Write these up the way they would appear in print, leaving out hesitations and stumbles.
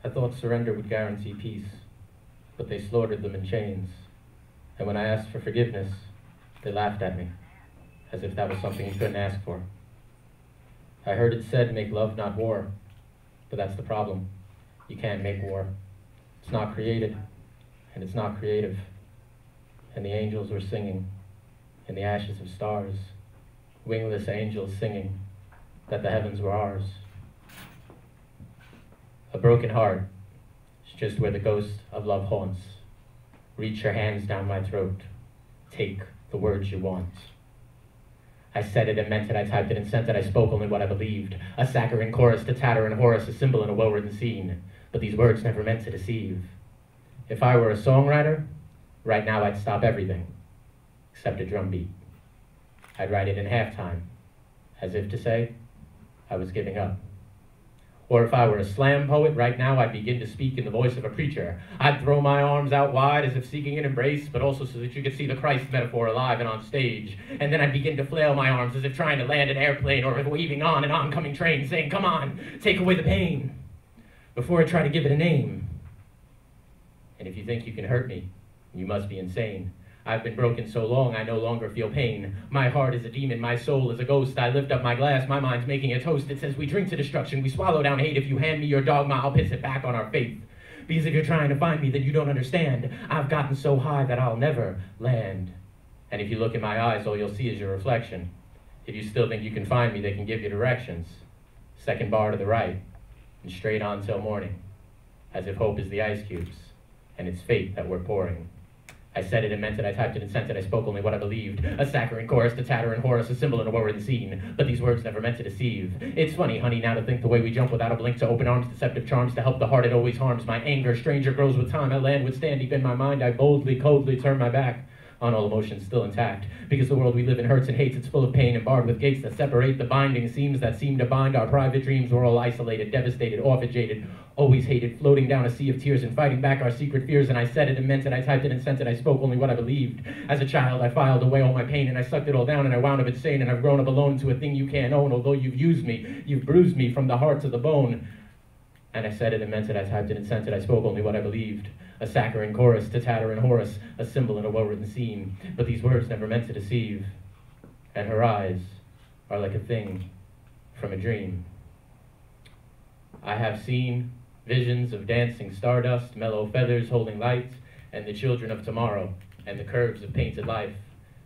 I thought surrender would guarantee peace, but they slaughtered them in chains. And when I asked for forgiveness, they laughed at me, as if that was something you couldn't ask for. I heard it said, make love, not war. But that's the problem. You can't make war. It's not created, and it's not creative. And the angels were singing, in the ashes of stars, wingless angels singing that the heavens were ours. A broken heart is just where the ghost of love haunts. Reach your hands down my throat. Take the words you want. I said it and meant it, I typed it and sent it, I spoke only what I believed. A Saccharine Chorus to Saccharine Chorus, a symbol in a well-written scene. But these words never meant to deceive. If I were a songwriter, right now I'd stop everything, except a drum beat. I'd write it in halftime, as if to say, I was giving up. Or if I were a slam poet, right now I'd begin to speak in the voice of a preacher. I'd throw my arms out wide as if seeking an embrace, but also so that you could see the Christ metaphor alive and on stage. And then I'd begin to flail my arms as if trying to land an airplane or waving on an oncoming train, saying, come on, take away the pain, before I try to give it a name. And if you think you can hurt me, you must be insane. I've been broken so long, I no longer feel pain. My heart is a demon, my soul is a ghost. I lift up my glass, my mind's making a toast. It says we drink to destruction, we swallow down hate. If you hand me your dogma, I'll piss it back on our faith. Because if you're trying to find me, then you don't understand. I've gotten so high that I'll never land. And if you look in my eyes, all you'll see is your reflection. If you still think you can find me, they can give you directions. Second bar to the right, and straight on till morning. As if hope is the ice cubes, and it's fate that we're pouring. I said it and meant it, I typed it and sent it, I spoke only what I believed. A Saccharine Chorus to Saccharine Chorus, a symbol in a well-written scene. But these words never meant to deceive. It's funny, honey, now to think the way we jump without a blink to open arms, deceptive charms to help the heart it always harms. My anger, stranger grows with time, I land withstand deep in my mind. I boldly, coldly turn my back on all emotions still intact. Because the world we live in hurts and hates, it's full of pain and barred with gates that separate. The binding seams that seem to bind our private dreams. We're all isolated, devastated, often jaded, always hated, floating down a sea of tears and fighting back our secret fears. And I said it and meant it, I typed it and sent it, I spoke only what I believed. As a child, I filed away all my pain and I sucked it all down and I wound up insane. And I've grown up alone to a thing you can't own. Although you've used me, you've bruised me from the heart to the bone. And I said it and meant it, I typed it and sent it, I spoke only what I believed. A Saccharine Chorus to Saccharine Chorus, a symbol in a well-written scene. But these words never meant to deceive. And her eyes are like a thing from a dream. I have seen visions of dancing stardust, mellow feathers holding light, and the children of tomorrow, and the curves of painted life.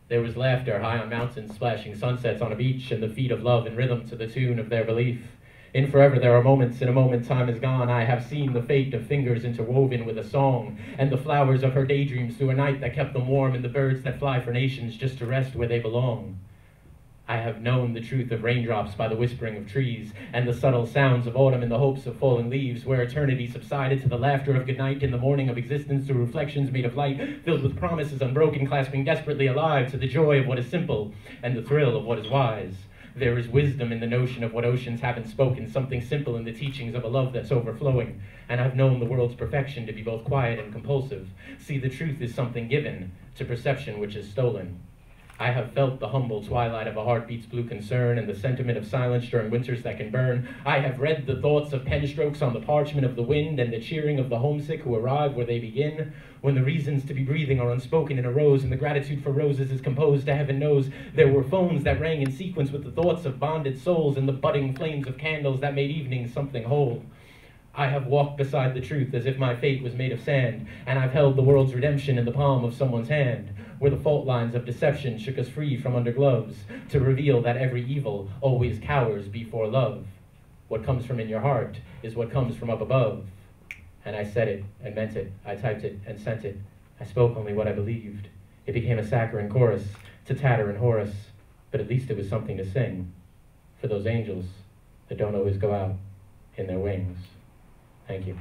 There was laughter high on mountains, splashing sunsets on a beach, and the feet of love in rhythm to the tune of their belief. In forever there are moments, in a moment time is gone. I have seen the fate of fingers interwoven with a song, and the flowers of her daydreams through a night that kept them warm, and the birds that fly for nations just to rest where they belong. I have known the truth of raindrops by the whispering of trees, and the subtle sounds of autumn in the hopes of falling leaves, where eternity subsided to the laughter of goodnight in the morning of existence, to reflections made of light, filled with promises unbroken, clasping desperately alive to the joy of what is simple and the thrill of what is wise. There is wisdom in the notion of what oceans haven't spoken, something simple in the teachings of a love that's overflowing. And I've known the world's perfection to be both quiet and compulsive. See, the truth is something given to perception which is stolen. I have felt the humble twilight of a heartbeat's blue concern and the sentiment of silence during winters that can burn. I have read the thoughts of pen strokes on the parchment of the wind and the cheering of the homesick who arrive where they begin. When the reasons to be breathing are unspoken in a rose and the gratitude for roses is composed to heaven knows. There were phones that rang in sequence with the thoughts of bonded souls and the budding flames of candles that made evenings something whole. I have walked beside the truth as if my fate was made of sand, and I've held the world's redemption in the palm of someone's hand, where the fault lines of deception shook us free from under gloves, to reveal that every evil always cowers before love. What comes from in your heart is what comes from up above. And I said it and meant it, I typed it and sent it, I spoke only what I believed. It became a Saccharine Chorus to Saccharine Chorus, but at least it was something to sing for those angels that don't always go out in their wings. Thank you.